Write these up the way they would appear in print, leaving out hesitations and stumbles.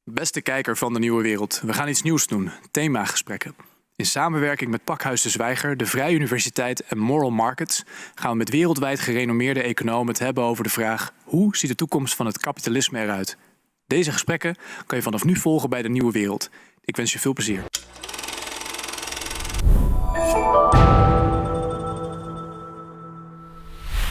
Beste kijker van de Nieuwe Wereld, we gaan iets nieuws doen, themagesprekken. In samenwerking met Pakhuis de Zwijger, de Vrije Universiteit en Moral Markets gaan we met wereldwijd gerenommeerde economen het hebben over de vraag: hoe ziet de toekomst van het kapitalisme eruit? Deze gesprekken kan je vanaf nu volgen bij de Nieuwe Wereld. Ik wens je veel plezier.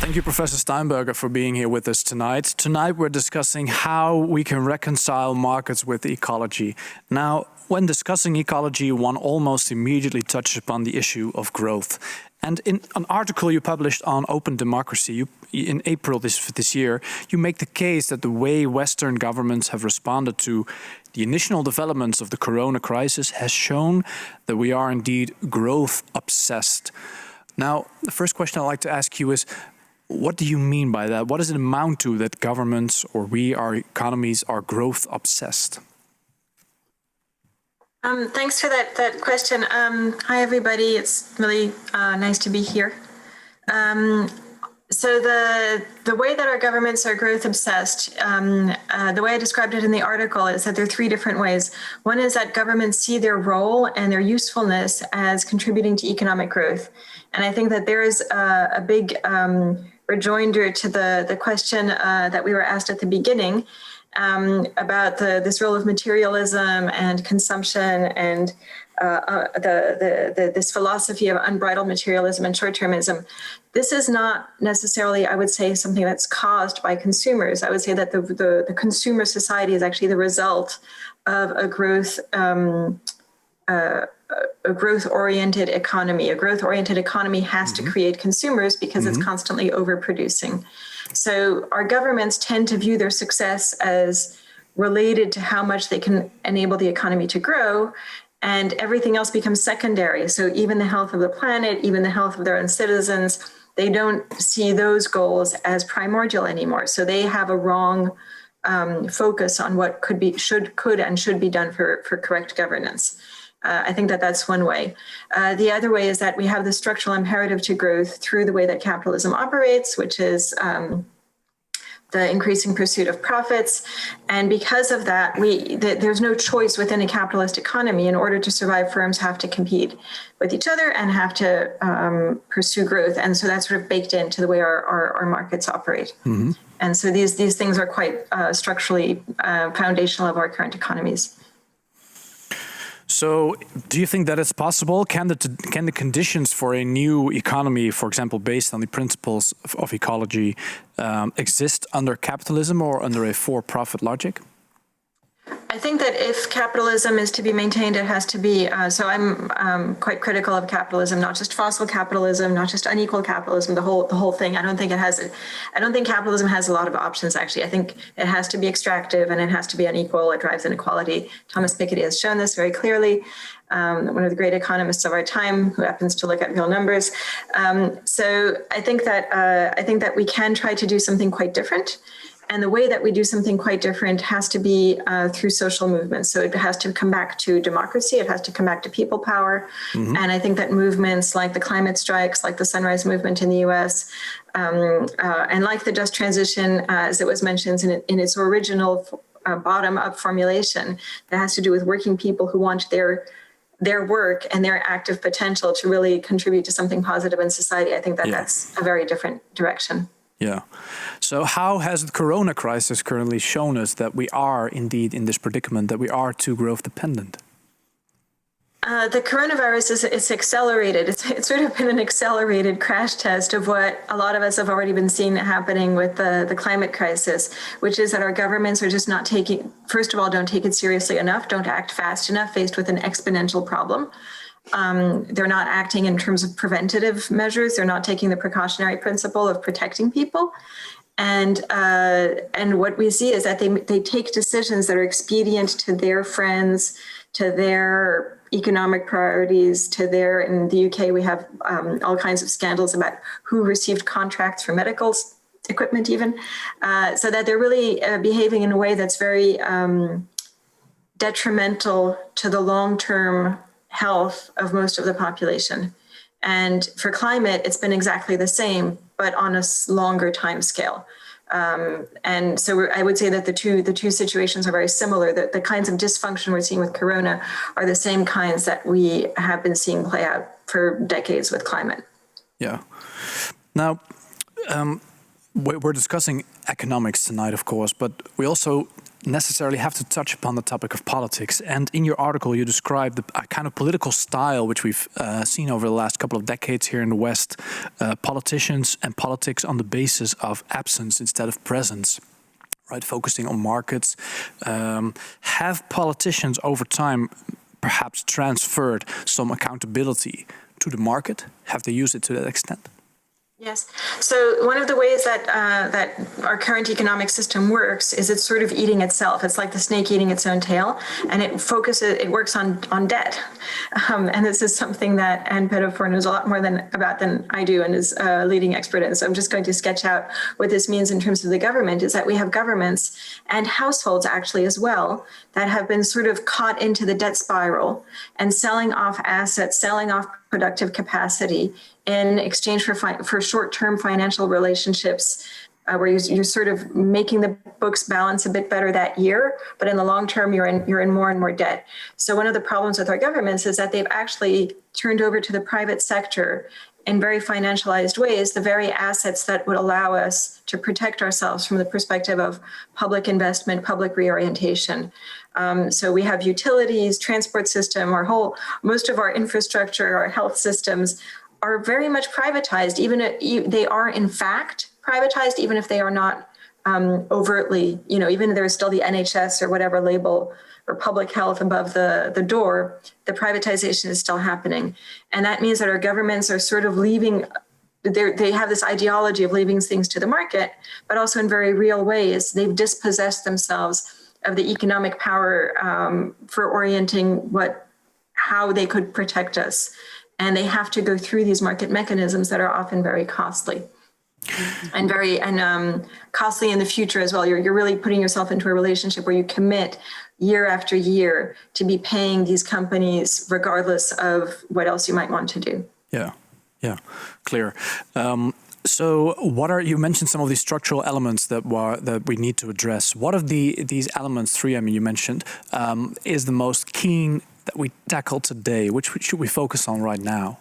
Thank you, Professor Steinberger, for being here with us tonight. Tonight we're discussing how we can reconcile markets with ecology. Now, when discussing ecology, one almost immediately touches upon the issue of growth. And in an article you published on open democracy in April this year, you make the case that the way Western governments have responded to the initial developments of the corona crisis has shown that we are indeed growth obsessed. Now, the first question I'd like to ask you is, what do you mean by that? What does it amount to that governments or our economies are growth obsessed? Thanks for that question. Hi, everybody. It's really nice to be here. So the way that our governments are growth obsessed, the way I described it in the article is that there are three different ways. One is that governments see their role and their usefulness as contributing to economic growth. And I think that there is a big rejoinder to the question that we were asked at the beginning about this role of materialism and consumption and this philosophy of unbridled materialism and short-termism. This is not necessarily, I would say, something that's caused by consumers. I would say that the consumer society is actually the result of a growth-oriented economy. A growth-oriented economy has to create consumers because it's constantly overproducing. So our governments tend to view their success as related to how much they can enable the economy to grow, and everything else becomes secondary. So even the health of the planet, even the health of their own citizens, they don't see those goals as primordial anymore. So they have a wrong focus on what could and should be done for correct governance. I think that that's one way. The other way is that we have the structural imperative to growth through the way that capitalism operates, which is the increasing pursuit of profits. And because of that, there's no choice within a capitalist economy. In order to survive, firms have to compete with each other and have to pursue growth. And so that's sort of baked into the way our markets operate. Mm-hmm. And so these things are quite structurally foundational of our current economies. So do you think that it's possible? Can the conditions for a new economy, for example, based on the principles of ecology, exist under capitalism or under a for-profit logic? I think that if capitalism is to be maintained, it has to be, so I'm quite critical of capitalism, not just fossil capitalism, not just unequal capitalism, the whole thing. I don't think capitalism has a lot of options, actually. I think it has to be extractive and it has to be unequal. It drives inequality. Thomas Piketty has shown this very clearly. One of the great economists of our time, who happens to look at real numbers. So I think that we can try to do something quite different. And the way that we do something quite different has to be through social movements. So it has to come back to democracy. It has to come back to people power. Mm-hmm. And I think that movements like the climate strikes, like the Sunrise Movement in the US, and like the Just Transition, as it was mentioned in its original bottom-up formulation, that has to do with working people who want their work and their active potential to really contribute to something positive in society. I think that that's a very different direction. Yeah. So how has the corona crisis currently shown us that we are indeed in this predicament, that we are too growth dependent? The coronavirus is accelerated. It's sort of been an accelerated crash test of what a lot of us have already been seeing happening with the climate crisis, which is that our governments are just not first of all, don't take it seriously enough, don't act fast enough faced with an exponential problem. They're not acting in terms of preventative measures. They're not taking the precautionary principle of protecting people. And what we see is that they take decisions that are expedient to their friends, to their economic priorities, in the UK, we have all kinds of scandals about who received contracts for medical equipment even, so that they're really behaving in a way that's very detrimental to the long-term health of most of the population. And for climate, it's been exactly the same, but on a longer time scale. And so I would say that the two situations are very similar. That the kinds of dysfunction we're seeing with Corona are the same kinds that we have been seeing play out for decades with climate. Yeah. Now, we're discussing economics tonight, of course, but we also necessarily have to touch upon the topic of politics. And in your article, you describe a kind of political style which we've seen over the last couple of decades here in the West, politicians and politics on the basis of absence instead of presence, right? Focusing on markets. Have politicians over time perhaps transferred some accountability to the market? Have they used it to that extent? Yes. So one of the ways that that our current economic system works is it's sort of eating itself. It's like the snake eating its own tail, and it works on debt. And this is something that Ann Pettifor knows a lot more about than I do, and is a leading expert in. So I'm just going to sketch out what this means in terms of the government. Is that we have governments and households actually as well that have been sort of caught into the debt spiral and selling off assets, selling off productive capacity in exchange for short-term financial relationships, where you're sort of making the books balance a bit better that year, but in the long term you're in more and more debt. So one of the problems with our governments is that they've actually turned over to the private sector in very financialized ways the very assets that would allow us to protect ourselves from the perspective of public investment, public reorientation. So we have utilities, transport system, most of our infrastructure, our health systems are very much privatized. They are in fact privatized, even if they are not overtly, even if there's still the NHS or whatever label or public health above the door, the privatization is still happening. And that means that our governments are sort of they have this ideology of leaving things to the market, but also in very real ways, they've dispossessed themselves of the economic power for orienting how they could protect us. And they have to go through these market mechanisms that are often very costly and costly in the future as well. You're really putting yourself into a relationship where you commit year after year to be paying these companies regardless of what else you might want to do. Yeah, clear. So you mentioned some of these structural elements that we need to address. What of these elements, three, you mentioned, is the most keen that we tackle today? Which should we focus on right now?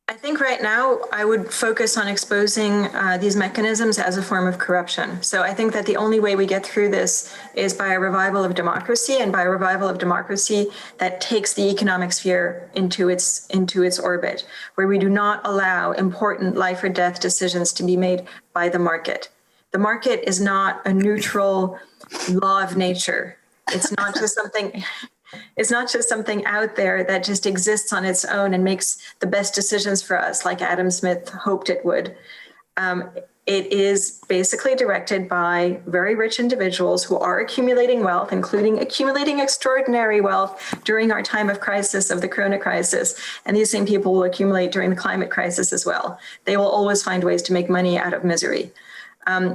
I think right now I would focus on exposing these mechanisms as a form of corruption. So I think that the only way we get through this is by a revival of democracy, and by a revival of democracy that takes the economic sphere into its orbit, where we do not allow important life or death decisions to be made by the market. The market is not a neutral law of nature. It's not just something. It's not just something out there that just exists on its own and makes the best decisions for us, like Adam Smith hoped it would. It is basically directed by very rich individuals who are accumulating wealth, including accumulating extraordinary wealth during our time of crisis, of the Corona crisis. And these same people will accumulate during the climate crisis as well. They will always find ways to make money out of misery.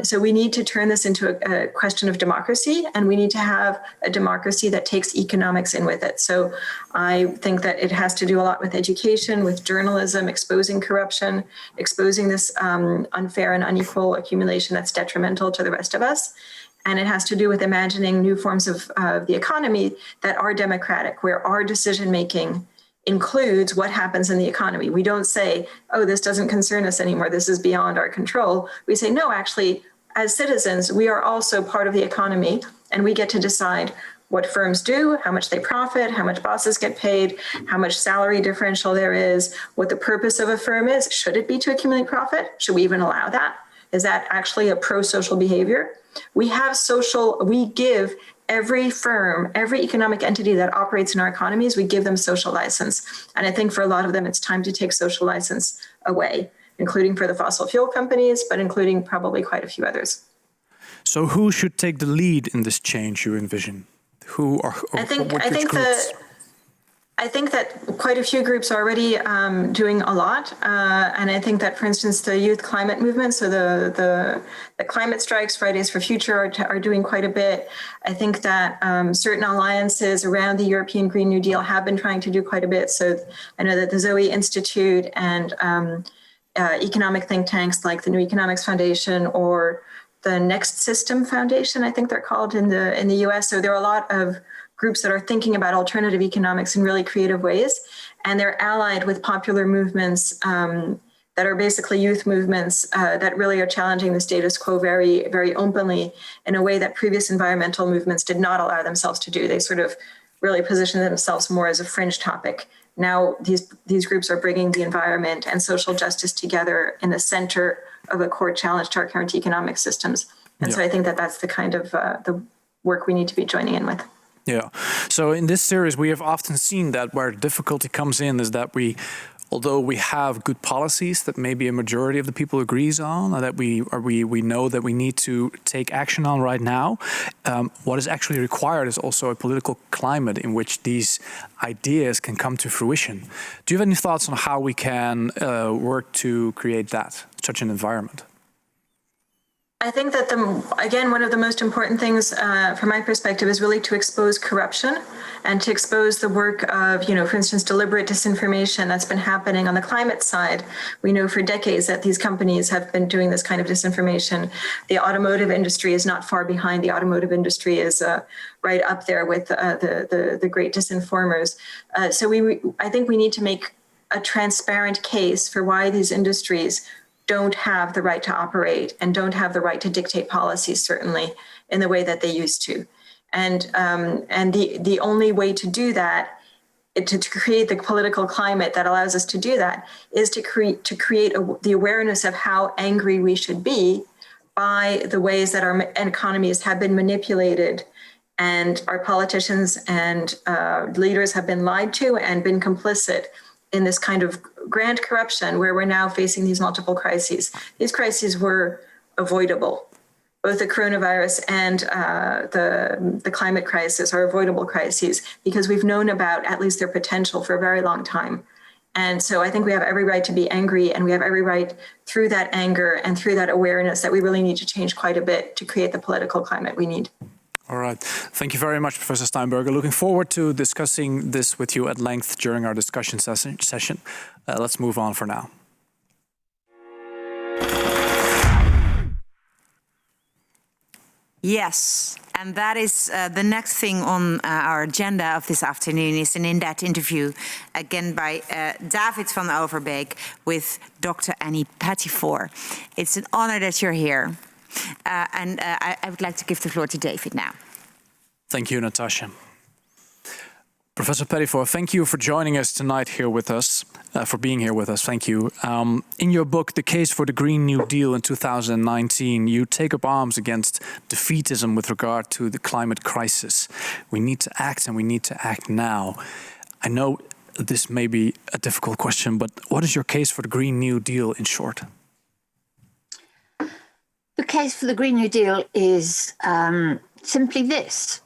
So we need to turn this into a question of democracy, and we need to have a democracy that takes economics in with it. So I think that it has to do a lot with education, with journalism, exposing corruption, exposing this unfair and unequal accumulation that's detrimental to the rest of us. And it has to do with imagining new forms of the economy that are democratic, where our decision-making includes what happens in the economy. We don't say, oh, this doesn't concern us anymore, this is beyond our control. We say, no, actually, as citizens, we are also part of the economy, and we get to decide what firms do, how much they profit, how much bosses get paid, how much salary differential there is, what the purpose of a firm is. Should it be to accumulate profit? Should we even allow that? Is that actually a pro-social behavior? We give every firm, every economic entity that operates in our economies, we give them social license. And I think for a lot of them, it's time to take social license away, including for the fossil fuel companies, but including probably quite a few others. So who should take the lead in this change you envision? I think that quite a few groups are already doing a lot. And I think that, for instance, the youth climate movement, so the climate strikes, Fridays for Future are doing quite a bit. I think that certain alliances around the European Green New Deal have been trying to do quite a bit. So I know that the Zoe Institute and economic think tanks like the New Economics Foundation or the Next System Foundation, I think they're called in the US. So there are a lot of groups that are thinking about alternative economics in really creative ways, and they're allied with popular movements that are basically youth movements that really are challenging the status quo very, very openly in a way that previous environmental movements did not allow themselves to do. They sort of really positioned themselves more as a fringe topic. Now these groups are bringing the environment and social justice together in the center of a core challenge to our current economic systems. And so I think that that's the kind of the work we need to be joining in with. Yeah. So in this series, we have often seen that where difficulty comes in is that although we have good policies that maybe a majority of the people agrees on, or that we know that we need to take action on right now, what is actually required is also a political climate in which these ideas can come to fruition. Do you have any thoughts on how we can work to create such an environment? I think that again, one of the most important things from my perspective is really to expose corruption and to expose the work of, for instance, deliberate disinformation that's been happening on the climate side. We know for decades that these companies have been doing this kind of disinformation. The automotive industry is not far behind. The automotive industry is right up there with the great disinformers. So I think we need to make a transparent case for why these industries don't have the right to operate and don't have the right to dictate policies, certainly in the way that they used to. And the only way to do that, to create the political climate that allows us to do that, is to create the awareness of how angry we should be by the ways that our economies have been manipulated and our politicians and leaders have been lied to and been complicit in this kind of grand corruption where we're now facing these multiple crises. These crises were avoidable. Both the coronavirus and the climate crisis are avoidable crises because we've known about at least their potential for a very long time. And so I think we have every right to be angry, and we have every right through that anger and through that awareness that we really need to change quite a bit to create the political climate we need. All right. Thank you very much, Professor Steinberger. Looking forward to discussing this with you at length during our discussion session. Let's move on for now. Yes, and that is the next thing on our agenda of this afternoon is an in-depth interview, again by David van Overbeek with Dr. Annie Pettifor. It's an honor that you're here. I would like to give the floor to David now. Thank you, Natasha. Professor Pettifor, thank you for joining us tonight here with us, for being here with us. Thank you. In your book, The Case for the Green New Deal in 2019, you take up arms against defeatism with regard to the climate crisis. We need to act, and we need to act now. I know this may be a difficult question, but what is your case for the Green New Deal in short? The case for the Green New Deal is simply this,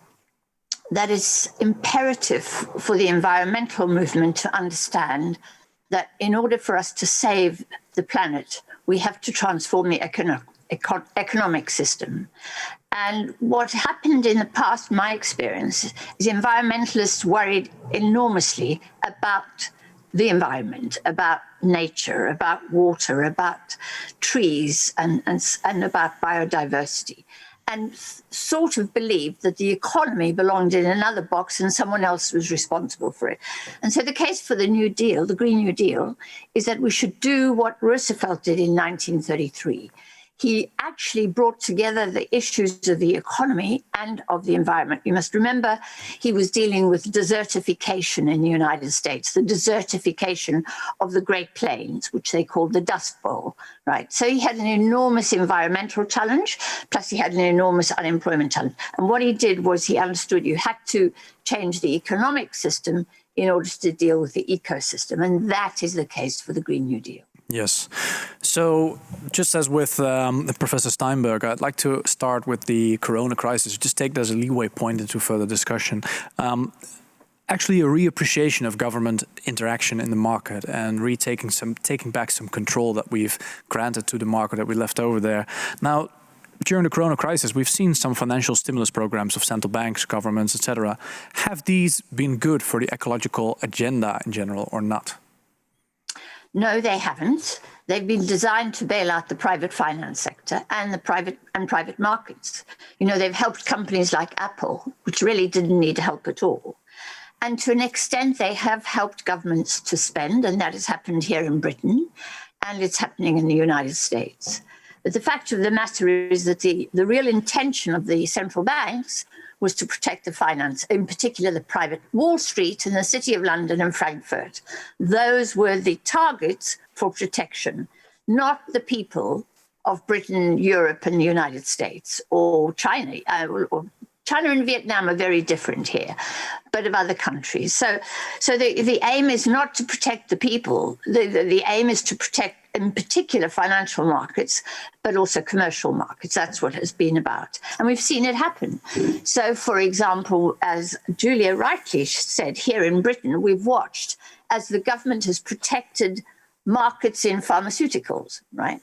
that it's imperative for the environmental movement to understand that in order for us to save the planet, we have to transform the economic system. And what happened in the past, my experience, is environmentalists worried enormously about the environment, about nature, about water, about trees, and about biodiversity, and sort of believed that the economy belonged in another box and someone else was responsible for it. And so the case for the New Deal, the Green New Deal, is that we should do what Roosevelt did in 1933. He actually brought together the issues of the economy and of the environment. You must remember he was dealing with desertification in the United States, the desertification of the Great Plains, which they called the Dust Bowl, right? So he had an enormous environmental challenge, plus he had an enormous unemployment challenge. And what he did was he understood you had to change the economic system in order to deal with the ecosystem. And that is the case for the Green New Deal. Yes. So just as with Professor Steinberger, I'd like to start with the corona crisis, just take that as a leeway point into further discussion. Actually, a reappreciation of government interaction in the market and taking back some control that we've granted to the market that we left over there. Now, during the corona crisis, we've seen some financial stimulus programs of central banks, governments, etc. Have these been good for the ecological agenda in general or not? No, they haven't. They've been designed to bail out the private finance sector and the private markets. You know, they've helped companies like Apple, which really didn't need help at all. And to an extent, they have helped governments to spend, and that has happened here in Britain, and it's happening in the United States. But the fact of the matter is that the real intention of the central banks was to protect the finance, in particular the private Wall Street and the City of London and Frankfurt. Those were the targets for protection, not the people of Britain, Europe, and the United States, or China. China and Vietnam are very different here, but of other countries. So the aim is not to protect the people. The aim is to protect, in particular, financial markets, but also commercial markets. That's what it's been about. And we've seen it happen. So, for example, as Julia rightly said, here in Britain, we've watched as the government has protected markets in pharmaceuticals, right?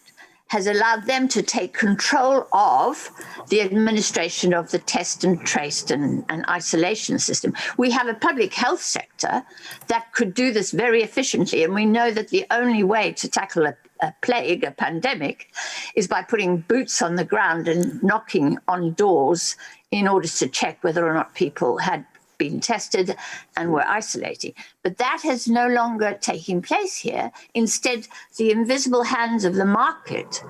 Has allowed them to take control of the administration of the test and trace and isolation system. We have a public health sector that could do this very efficiently. And we know that the only way to tackle a plague, a pandemic, is by putting boots on the ground and knocking on doors in order to check whether or not people had been tested and were isolating. But that has no longer taken place here. Instead, the invisible hands of the market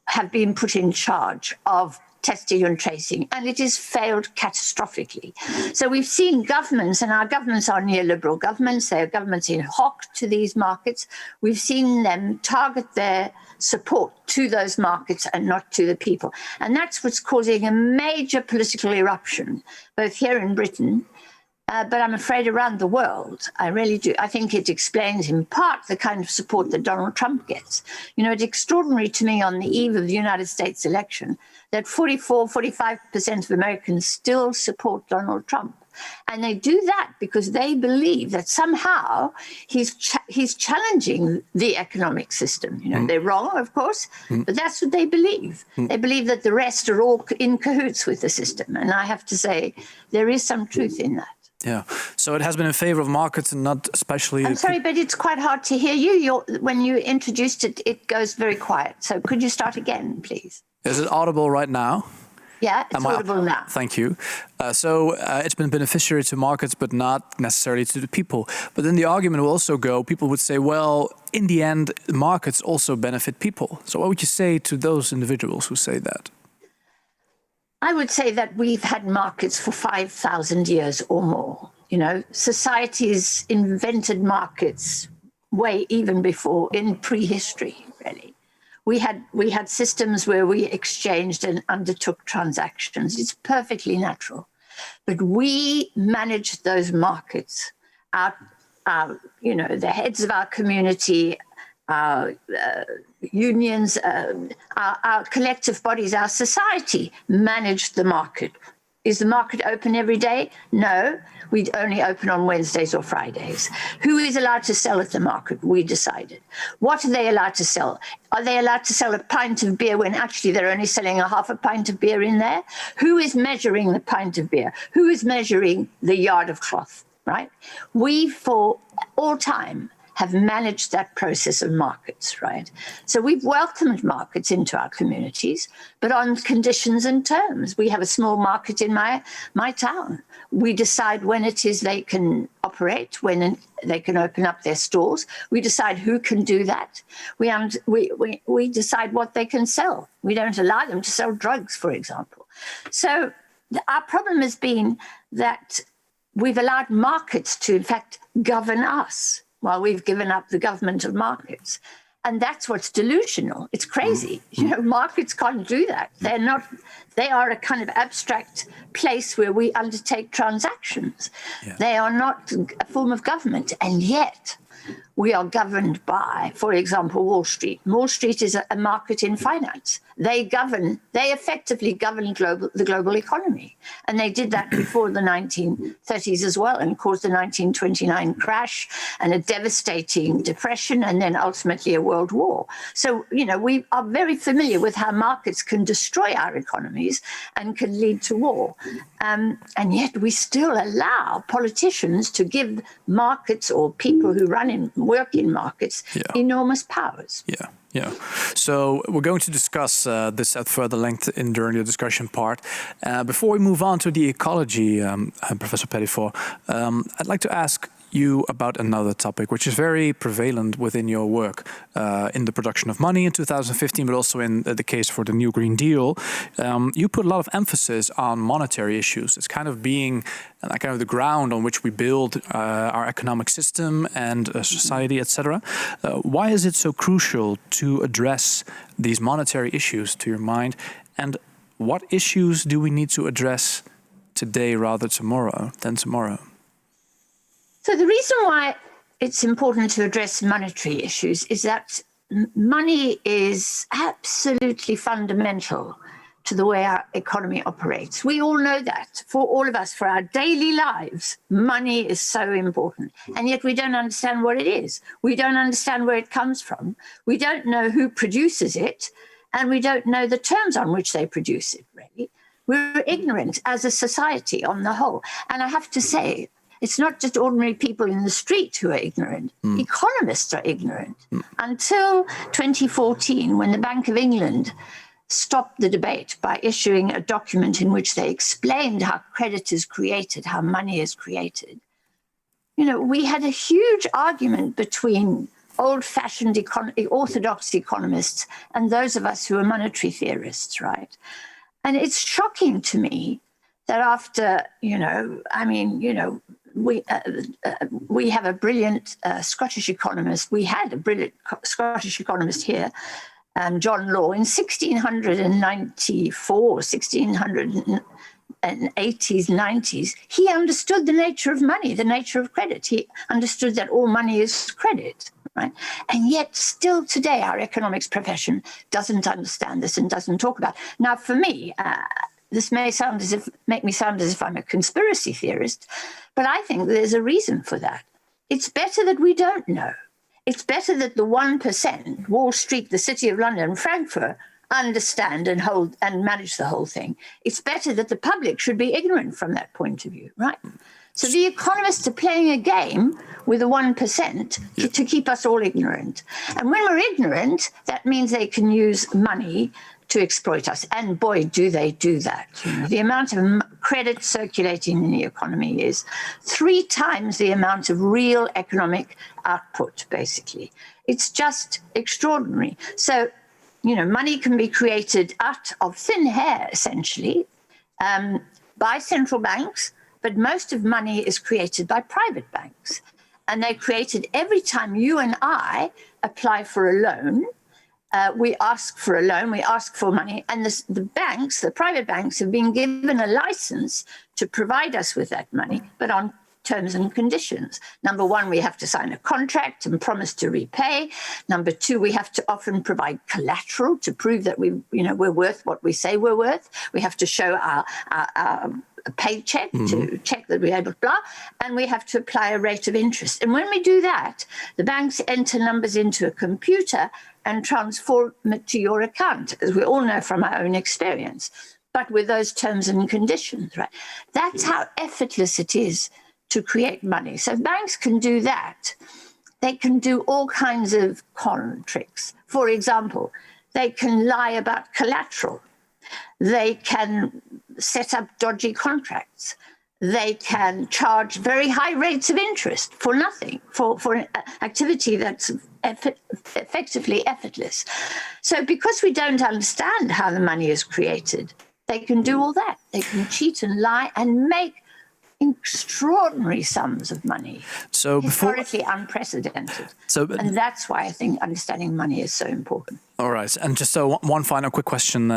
have been put in charge of testing and tracing, and it has failed catastrophically. So we've seen governments, and our governments are neoliberal governments, they are governments in hock to these markets. We've seen them target their support to those markets and not to the people. And that's what's causing a major political eruption, both here in Britain, but I'm afraid around the world. I really do. I think it explains in part the kind of support that Donald Trump gets. You know, it's extraordinary to me on the eve of the United States election that 45% of Americans still support Donald Trump. And they do that because they believe that somehow he's challenging the economic system. You know, they're wrong, of course, but that's what they believe. They believe that the rest are all in cahoots with the system. And I have to say, there is some truth in that. Yeah, so it has been in favor of markets and not especially... I'm sorry, but it's quite hard to hear you. When you introduced it, it goes very quiet. So could you start again, please? Is it audible right now? Yeah, it's audible now. Thank you. So it's been beneficiary to markets, but not necessarily to the people. But then the argument will also go, people would say, well, in the end, markets also benefit people. So what would you say to those individuals who say that? I would say that we've had markets for 5,000 years or more. You know, societies invented markets way even before, in prehistory, really. We had systems where we exchanged and undertook transactions. It's perfectly natural. But we managed those markets. The heads of our community, our unions, our collective bodies, our society managed the market. Is the market open every day? No, we only open on Wednesdays or Fridays. Who is allowed to sell at the market? We decided. What are they allowed to sell? Are they allowed to sell a pint of beer when actually they're only selling a half a pint of beer in there? Who is measuring the pint of beer? Who is measuring the yard of cloth, right? We, for all time, have managed that process of markets, right? So we've welcomed markets into our communities, but on conditions and terms. We have a small market in my town. We decide when it is they can operate, when they can open up their stores. We decide who can do that. We decide what they can sell. We don't allow them to sell drugs, for example. So our problem has been that we've allowed markets to, in fact, govern us, while we've given up the government of markets. And that's what's delusional. It's crazy. You know, markets can't do that. They are a kind of abstract place where we undertake transactions. Yeah. They are not a form of government. And yet we are governed by, for example, Wall Street. Wall Street is a market in finance. They effectively govern the global economy. And they did that before the 1930s as well, and caused the 1929 crash and a devastating depression, and then ultimately a world war. So, you know, we are very familiar with how markets can destroy our economies and can lead to war. And yet we still allow politicians to give markets or people who run work in markets, enormous powers. Yeah. Yeah. So we're going to discuss this at further length during the discussion part. Before we move on to the ecology, Professor Pettifor, I'd like to ask you about another topic, which is very prevalent within your work in the production of money in 2015, but also in the case for the New Green Deal. You put a lot of emphasis on monetary issues. It's kind of being kind of the ground on which we build our economic system and society, etc. Why is it so crucial to address these monetary issues, to your mind? And what issues do we need to address today rather than tomorrow? So the reason why it's important to address monetary issues is that money is absolutely fundamental to the way our economy operates. We all know that. For all of us, for our daily lives, money is so important. And yet we don't understand what it is. We don't understand where it comes from. We don't know who produces it. And we don't know the terms on which they produce it, really. We're ignorant as a society on the whole. And I have to say, it's not just ordinary people in the street who are ignorant. Economists are ignorant. Until 2014, when the Bank of England stopped the debate by issuing a document in which they explained how credit is created, how money is created, we had a huge argument between old-fashioned orthodox economists and those of us who are monetary theorists, right? And it's shocking to me that after, we have a brilliant Scottish economist. We had a brilliant Scottish economist here, John Law, in 1694, 1680s, 90s. He understood the nature of money, the nature of credit. He understood that all money is credit, right? And yet still today, our economics profession doesn't understand this and doesn't talk about it. Now, for me, this may make me sound as if I'm a conspiracy theorist, but I think there's a reason for that. It's better that we don't know. It's better that the 1%, Wall Street, the City of London, Frankfurt, understand and hold and manage the whole thing. It's better that the public should be ignorant from that point of view, right? So the economists are playing a game with the 1% to keep us all ignorant. And when we're ignorant, that means they can use money to exploit us. And boy, do they do that. The amount of credit circulating in the economy is 3 times the amount of real economic output, basically. It's just extraordinary. So, money can be created out of thin air, essentially, by central banks, but most of money is created by private banks. And they're created every time you and I apply for a loan. We ask for a loan, we ask for money, and the private banks have been given a license to provide us with that money, but on terms and conditions. Number 1, we have to sign a contract and promise to repay. Number 2, we have to often provide collateral to prove that we're worth what we say we're worth. We have to show our paycheck to check that we're able to blah, and we have to apply a rate of interest. And when we do that, the banks enter numbers into a computer and transform it to your account, as we all know from our own experience, but with those terms and conditions, right? That's how effortless it is to create money. So banks can do that. They can do all kinds of con tricks. For example, they can lie about collateral. They can set up dodgy contracts. They can charge very high rates of interest for nothing, for an activity that's effectively effortless. So because we don't understand how the money is created, they can do all that. They can cheat and lie and make extraordinary sums of money, so historically unprecedented. And that's why I think understanding money is so important. All right. And just one final quick question,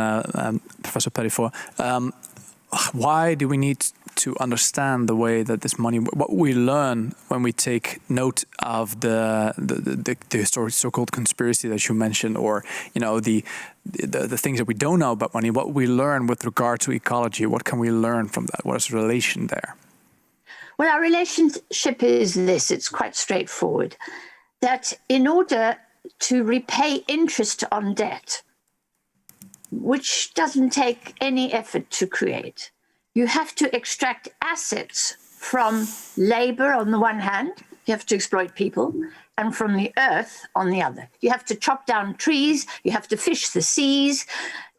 Professor Pettifor. Why do we need to understand the way that this money, what we learn when we take note of the so-called conspiracy that you mentioned, or the things that we don't know about money, what we learn with regard to ecology? What can we learn from that? What is the relation there? Well, our relationship is this. It's quite straightforward. That in order to repay interest on debt, which doesn't take any effort to create, you have to extract assets from labor on the one hand, you have to exploit people, and from the earth on the other. You have to chop down trees, you have to fish the seas,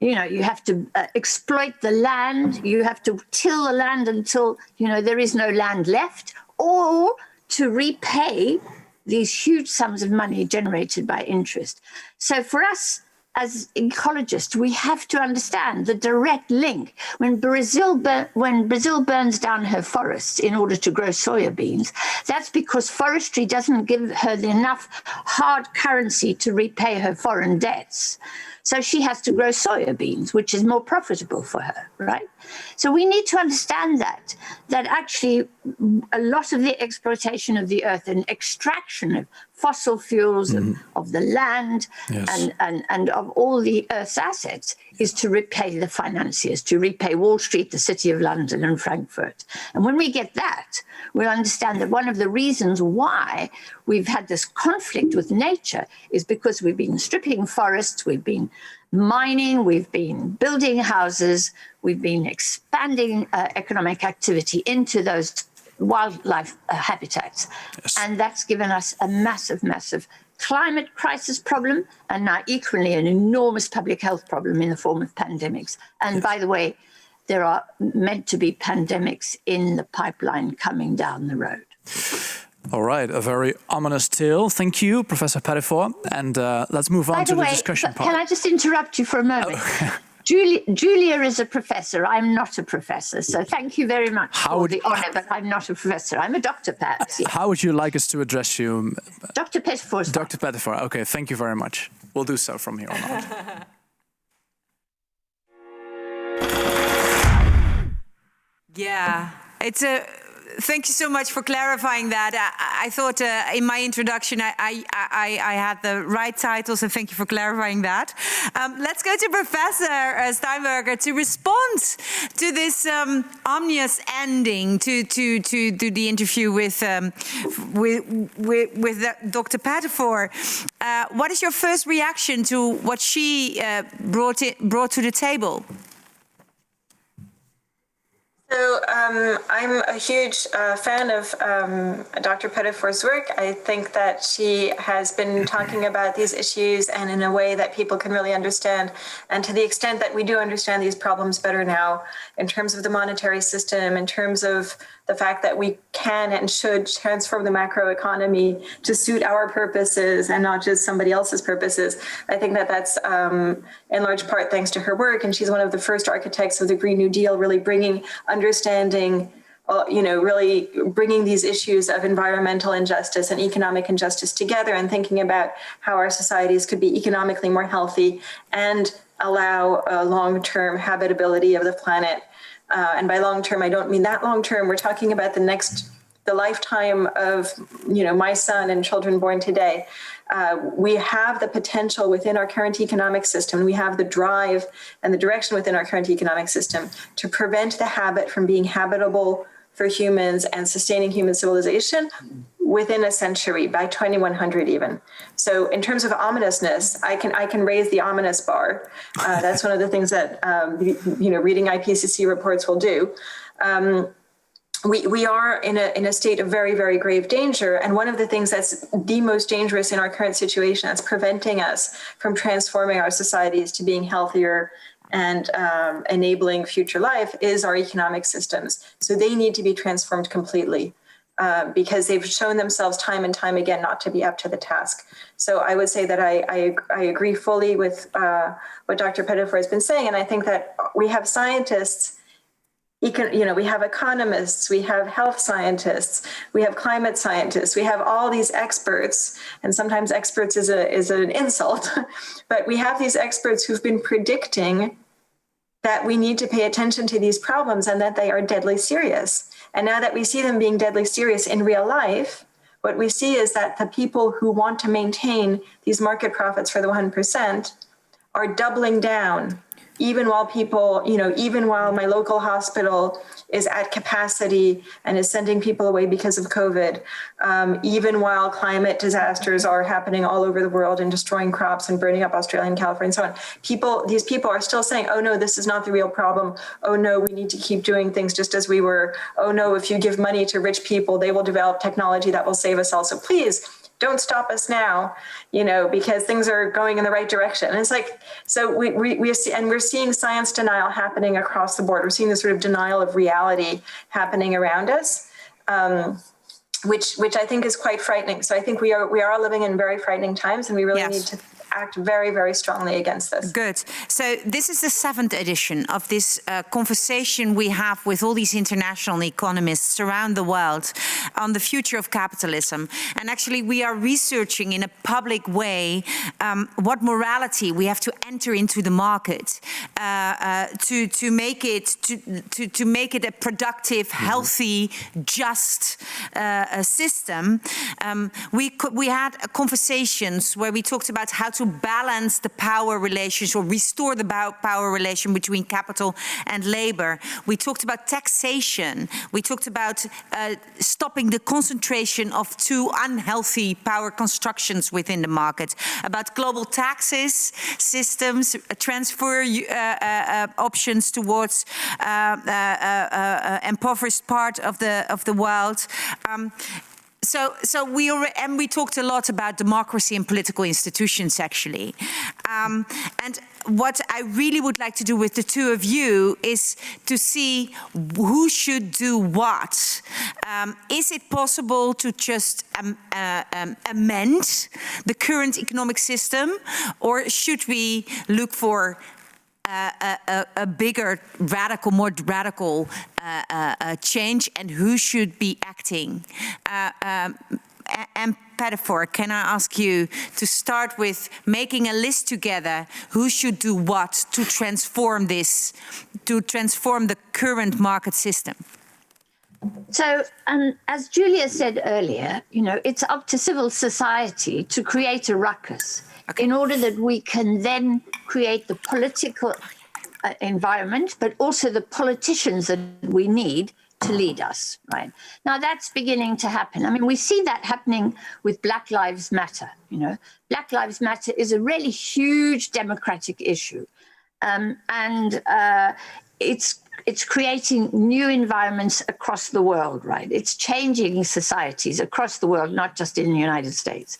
you have to exploit the land, you have to till the land until, there is no land left, or to repay these huge sums of money generated by interest. So for us, as ecologists, we have to understand the direct link. When Brazil burns down her forests in order to grow soya beans, that's because forestry doesn't give her enough hard currency to repay her foreign debts. So she has to grow soya beans, which is more profitable for her, right? So we need to understand that actually a lot of the exploitation of the earth and extraction of fossil fuels of the land and of all the earth's assets is to repay the financiers, to repay Wall Street, the City of London and Frankfurt. And when we get that, we'll understand that one of the reasons why we've had this conflict with nature is because we've been stripping forests, we've been mining, we've been building houses, we've been expanding economic activity into those wildlife habitats. Yes. And that's given us a massive, massive climate crisis problem, and now equally an enormous public health problem in the form of pandemics. And by the way, there are meant to be pandemics in the pipeline coming down the road. All right, a very ominous tale. Thank you, Professor Pettifor. And let's move on to the discussion part. Can I just interrupt you for a moment? Julia is a professor. I'm not a professor. So thank you very much for the honor, but I'm not a professor. I'm a doctor, perhaps. Yeah. How would you like us to address you? Dr. Pettifor. Dr. Pettifor. Okay, thank you very much. We'll do so from here on out. Yeah, thank you so much for clarifying that. I thought in my introduction I had the right title, so thank you for clarifying that. Let's go to Professor Steinberger to respond to this ominous ending to the interview with Dr. Pettifor. What is your first reaction to what she brought to the table? So I'm a huge fan of Dr. Pettifor's work. I think that she has been talking about these issues and in a way that people can really understand. And to the extent that we do understand these problems better now, in terms of the monetary system, in terms of the fact that we can and should transform the macroeconomy to suit our purposes and not just somebody else's purposes, I think that that's in large part thanks to her work. And she's one of the first architects of the Green New Deal, really bringing understanding, really bringing these issues of environmental injustice and economic injustice together and thinking about how our societies could be economically more healthy and allow a long-term habitability of the planet. And by long-term, I don't mean that long-term. We're talking about the lifetime of, my son and children born today. We have the potential within our current economic system. We have the drive and the direction within our current economic system to prevent the habit from being habitable for humans and sustaining human civilization within a century, by 2100 even. So in terms of ominousness, I can raise the ominous bar. That's one of the things that reading IPCC reports will do. We are in a state of very, very grave danger. And one of the things that's the most dangerous in our current situation that's preventing us from transforming our societies to being healthier and enabling future life is our economic systems. So they need to be transformed completely because they've shown themselves time and time again not to be up to the task. So I would say that I agree fully with what Dr. Pettifor has been saying. And I think that we have scientists, we have economists, we have health scientists, we have climate scientists, we have all these experts, and sometimes experts is an insult, but we have these experts who've been predicting that we need to pay attention to these problems and that they are deadly serious. And now that we see them being deadly serious in real life, what we see is that the people who want to maintain these market profits for the 1% are doubling down even while people, even while my local hospital is at capacity and is sending people away because of COVID, even while climate disasters are happening all over the world and destroying crops and burning up Australia and California and so on, these people are still saying, oh no, this is not the real problem. Oh no, we need to keep doing things just as we were. Oh no, if you give money to rich people, they will develop technology that will save us all. So please, don't stop us now, because things are going in the right direction. And it's like, so we see, and we're seeing science denial happening across the board. We're seeing this sort of denial of reality happening around us, which I think is quite frightening. So I think we are living in very frightening times, and we really need to act very, very strongly against this. Good. So this is the 7th edition of this conversation we have with all these international economists around the world on the future of capitalism. And actually, we are researching in a public way what morality we have to enter into the market to make it a productive, healthy, just system. We had conversations where we talked about how to balance the power relations or restore the power relation between capital and labor. We talked about taxation. We talked about stopping the concentration of too unhealthy power constructions within the market, about global taxes, systems, transfer options towards impoverished part of the world. So we talked a lot about democracy and political institutions, actually. And what I really would like to do with the two of you is to see who should do what. Is it possible to just amend the current economic system, or should we look for a bigger, more radical change, and who should be acting? And Pettifor, can I ask you to start with making a list together who should do what to transform this, to transform the current market system? So, as Julia said earlier, it's up to civil society to create a ruckus. Okay. In order that we can then create the political environment, but also the politicians that we need to lead us, right? Now that's beginning to happen. I mean, we see that happening with Black Lives Matter, Black Lives Matter is a really huge democratic issue. It's creating new environments across the world, right? It's changing societies across the world, not just in the United States.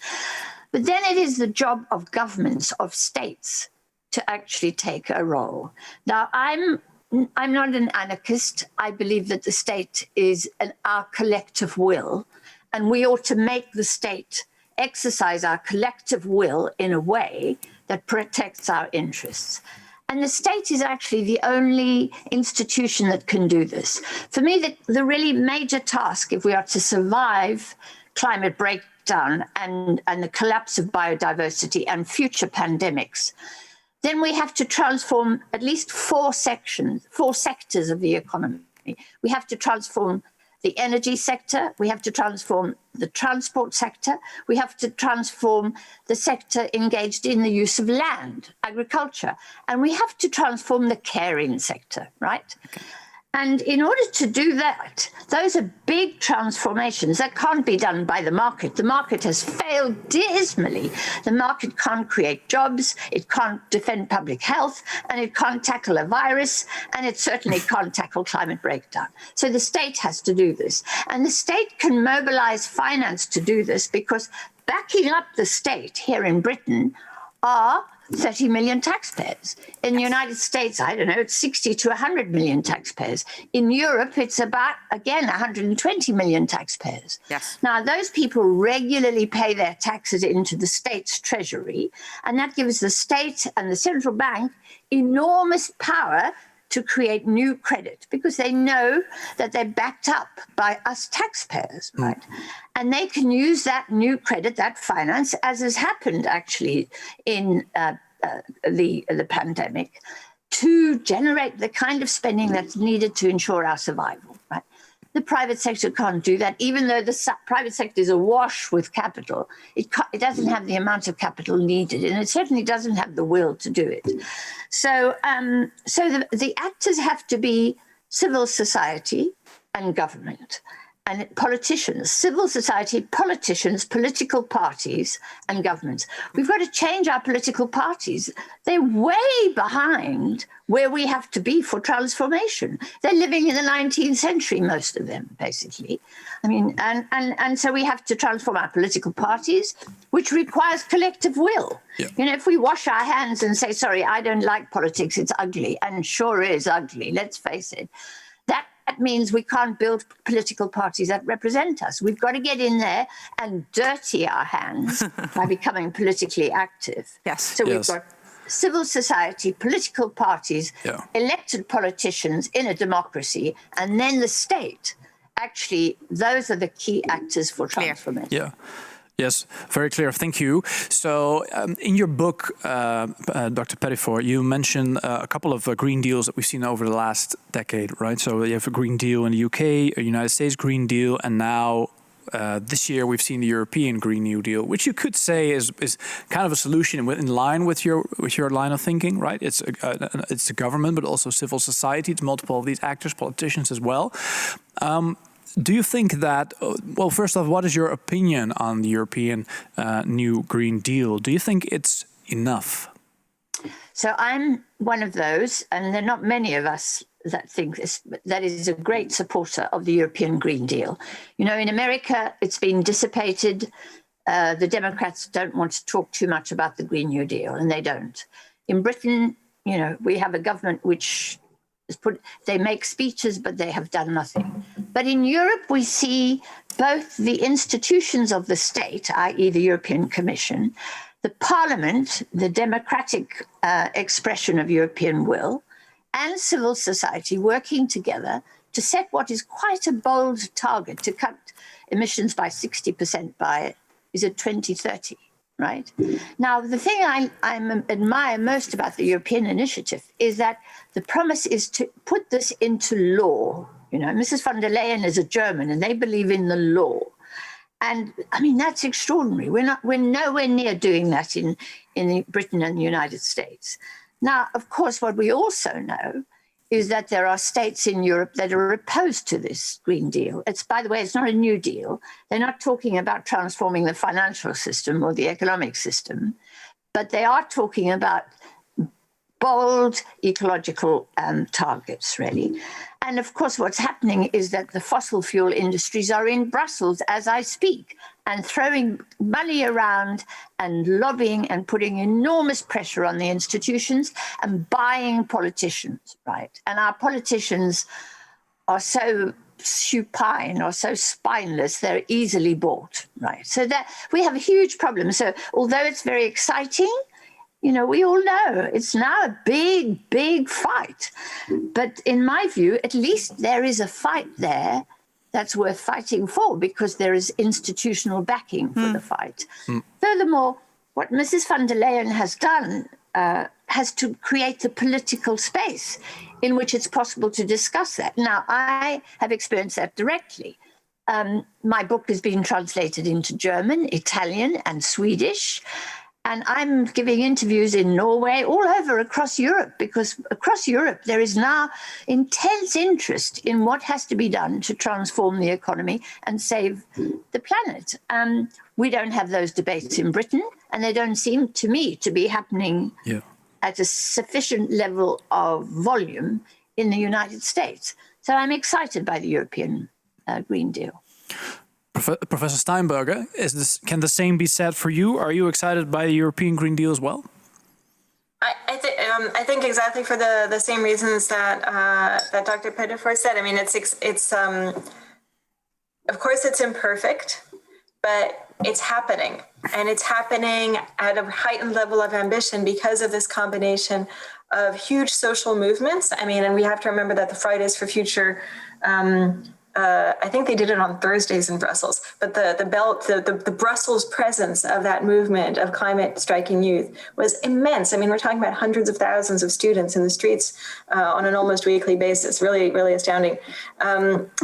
But then it is the job of governments, of states, to actually take a role. Now, I'm not an anarchist. I believe that the state is our collective will, and we ought to make the state exercise our collective will in a way that protects our interests. And the state is actually the only institution that can do this. For me, the really major task, if we are to survive climate breakdown and the collapse of biodiversity and future pandemics, then we have to transform at least four sectors of the economy. We have to transform the energy sector, we have to transform the transport sector, we have to transform the sector engaged in the use of land, agriculture, and we have to transform the caring sector, right? Okay. And in order to do that, those are big transformations that can't be done by the market. The market has failed dismally. The market can't create jobs, it can't defend public health, and it can't tackle a virus, and it certainly can't tackle climate breakdown. So the state has to do this. And the state can mobilize finance to do this because backing up the state here in Britain are 30 million taxpayers. In the United States, I don't know, it's 60 to 100 million taxpayers. In Europe, it's about, again, 120 million taxpayers. Yes. Now, those people regularly pay their taxes into the state's treasury, and that gives the state and the central bank enormous power to create new credit because they know that they're backed up by us taxpayers, right? And they can use that new credit, that finance, as has happened actually in the pandemic, to generate the kind of spending that's needed to ensure our survival, right? The private sector can't do that, even though the private sector is awash with capital. It doesn't have the amount of capital needed, and it certainly doesn't have the will to do it. So, the actors have to be civil society and government. And politicians, civil society, politicians, political parties, and governments. We've got to change our political parties. They're way behind where we have to be for transformation. They're living in the 19th century, most of them, basically. I mean, and so we have to transform our political parties, which requires collective will. Yeah. You know, if we wash our hands and say, sorry, I don't like politics, it's ugly, and sure is ugly, let's face it, that means we can't build political parties that represent us. We've got to get in there and dirty our hands by becoming politically active. Yes. So we've got civil society, political parties, elected politicians in a democracy, and then the state. Actually, those are the key actors for transformation. Yeah. Yes, very clear. Thank you. So in your book, Dr. Pettifor, you mentioned a couple of Green Deals that we've seen over the last decade, right? So you have a Green Deal in the UK, a United States Green Deal, and now this year we've seen the European Green New Deal, which you could say is kind of a solution in line with your line of thinking, right? It's the government, but also civil society. It's multiple of these actors, politicians as well. Do you think that, well, first off, what is your opinion on the European new Green Deal? Do you think it's enough? So I'm one of those, and there are not many of us that think this, that is a great supporter of the European Green Deal. You know, in America, it's been dissipated. The Democrats don't want to talk too much about the Green New Deal, and they don't. In Britain, you know, we have a government which they make speeches, but they have done nothing. But in Europe, we see both the institutions of the state, i.e. the European Commission, the Parliament, the democratic expression of European will, and civil society working together to set what is quite a bold target to cut emissions by 60% by, is it 2030? Right. Now, the thing I admire most about the European initiative is that the promise is to put this into law. You know, Mrs. von der Leyen is a German and they believe in the law. And I mean, that's extraordinary. We're nowhere near doing that in Britain and the United States. Now, of course, what we also know is that there are states in Europe that are opposed to this Green Deal. It's, by the way, it's not a new deal. They're not talking about transforming the financial system or the economic system, but they are talking about bold ecological targets, really. And of course, what's happening is that the fossil fuel industries are in Brussels as I speak and throwing money around and lobbying and putting enormous pressure on the institutions and buying politicians, right? And our politicians are so supine or so spineless, they're easily bought, right? So that we have a huge problem. So although it's very exciting, you know, we all know it's now a big, big fight. But in my view, at least there is a fight there that's worth fighting for because there is institutional backing for the fight. Furthermore, what Mrs. von der Leyen has done has to create the political space in which it's possible to discuss that. Now, I have experienced that directly. My book has been translated into German, Italian, and Swedish. And I'm giving interviews in Norway, all over across Europe, because across Europe there is now intense interest in what has to be done to transform the economy and save the planet. We don't have those debates in Britain, and they don't seem to me to be happening at a sufficient level of volume in the United States. So I'm excited by the European Green Deal. Professor Steinberger, can the same be said for you? Are you excited by the European Green Deal as well? I think exactly for the same reasons that that Dr. Pettifor said. I mean, it's of course it's imperfect, but it's happening, and it's happening at a heightened level of ambition because of this combination of huge social movements. I mean, and we have to remember that the Fridays for Future I think they did it on Thursdays in Brussels, but the Brussels presence of that movement of climate striking youth was immense. I mean, we're talking about hundreds of thousands of students in the streets on an almost weekly basis. Really, really astounding.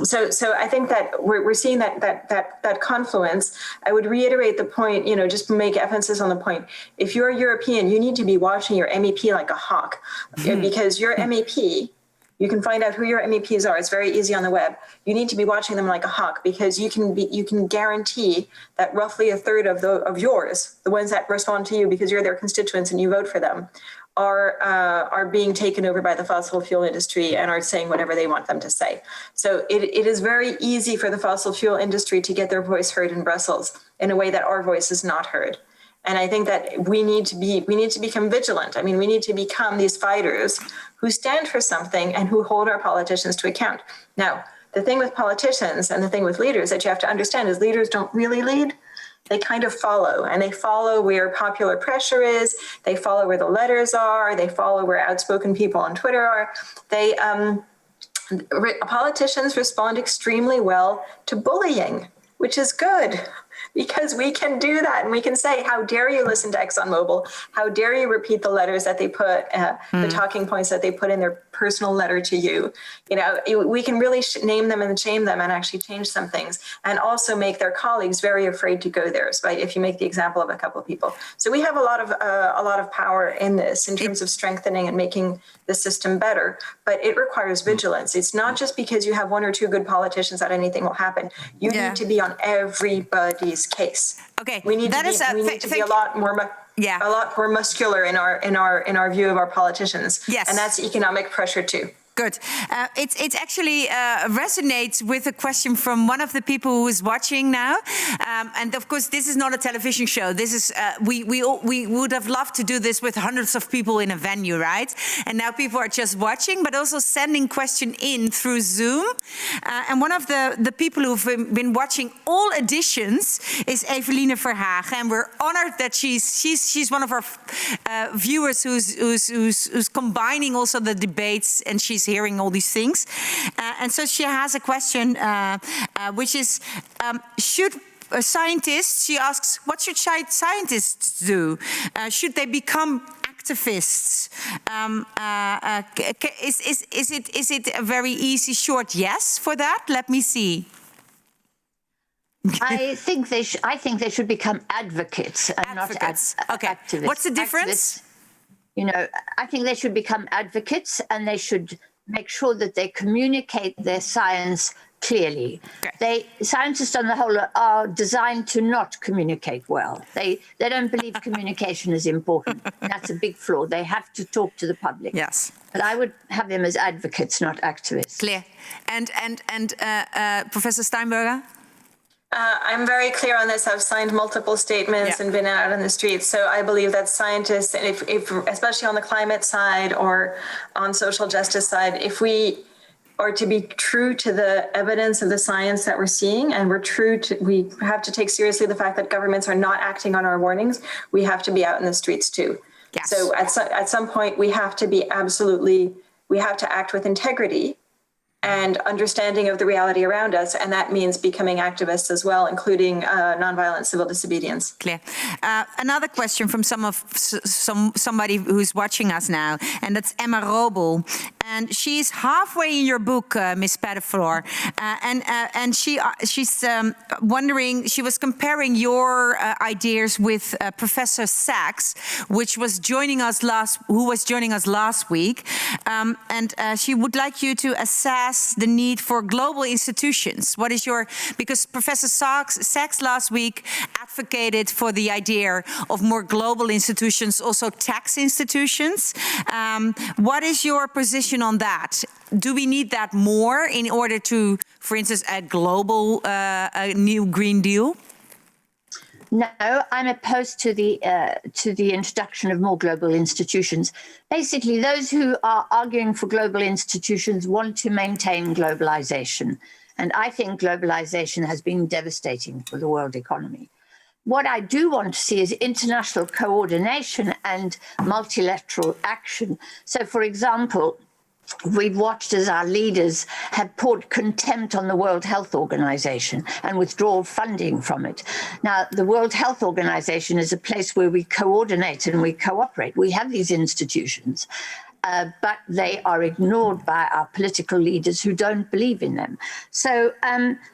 So I think that we're seeing that confluence. I would reiterate the point, just make emphasis on the point. If you're a European, you need to be watching your MEP like a hawk, because your MEP. You can find out who your MEPs are. It's very easy on the web. You need to be watching them like a hawk, because you can guarantee that roughly a third of yours, the ones that respond to you because you're their constituents and you vote for them, are being taken over by the fossil fuel industry and are saying whatever they want them to say. So it is very easy for the fossil fuel industry to get their voice heard in Brussels in a way that our voice is not heard. And I think that we need to become vigilant. I mean, we need to become these fighters who stand for something and who hold our politicians to account. Now, the thing with politicians and the thing with leaders that you have to understand is leaders don't really lead. They kind of follow, and they follow where popular pressure is. They follow where the letters are. They follow where outspoken people on Twitter are. Politicians respond extremely well to bullying, which is good, because we can do that and we can say, how dare you listen to ExxonMobil? How dare you repeat the letters that they put, the talking points that they put in their personal letter to you? We can really name them and shame them and actually change some things, and also make their colleagues very afraid to go there, right? If you make the example of a couple of people. So we have a lot of power in this in terms of strengthening and making the system better, but it requires vigilance. It's not just because you have one or two good politicians that anything will happen. You need to be on everybody's case. Okay, we need to be a lot more muscular in our view of our politicians. Yes, and that's economic pressure too. Good. It actually resonates with a question from one of the people who is watching now, and of course this is not a television show. This is we would have loved to do this with hundreds of people in a venue, right? And now people are just watching, but also sending question in through Zoom. And one of the people who've been watching all editions is Eveline Verhagen, and we're honored that she's one of our viewers who's combining also the debates, and she's hearing all these things. And so she has a question, which is, should scientists, she asks, what should scientists do? Should they become activists? Is it a very easy, short yes for that? Let me see. I think they should become advocates and not activists. What's the difference? I think they should become advocates, and they should make sure that they communicate their science clearly. Okay. Scientists on the whole are designed to not communicate well. They don't believe communication is important. And that's a big flaw. They have to talk to the public. Yes. But I would have them as advocates, not activists. Clear. And Professor Steinberger? I'm very clear on this. I've signed multiple statements and been out on the streets. So I believe that scientists, if especially on the climate side or on social justice side, if we are to be true to the evidence of the science that we're seeing, and we have to take seriously the fact that governments are not acting on our warnings, we have to be out in the streets too. Yes. So at some point we have to act with integrity and understanding of the reality around us, and that means becoming activists as well, including nonviolent civil disobedience. Clear. Another question from somebody who's watching us now, and that's Emma Robel, and she's halfway in your book, Ms. Pettifor, and she's wondering. She was comparing your ideas with Professor Sachs, who was joining us last week, and she would like you to assess the need for global institutions. What is because Professor Sachs last week advocated for the idea of more global institutions, also tax institutions. What is your position on that? Do we need that more in order to, for instance, a global new Green Deal? No, I'm opposed to the introduction of more global institutions. Basically, those who are arguing for global institutions want to maintain globalization. And I think globalization has been devastating for the world economy. What I do want to see is international coordination and multilateral action. So, for example, we've watched as our leaders have poured contempt on the World Health Organization and withdrawn funding from it. Now, the World Health Organization is a place where we coordinate and we cooperate. We have these institutions, but they are ignored by our political leaders who don't believe in them. So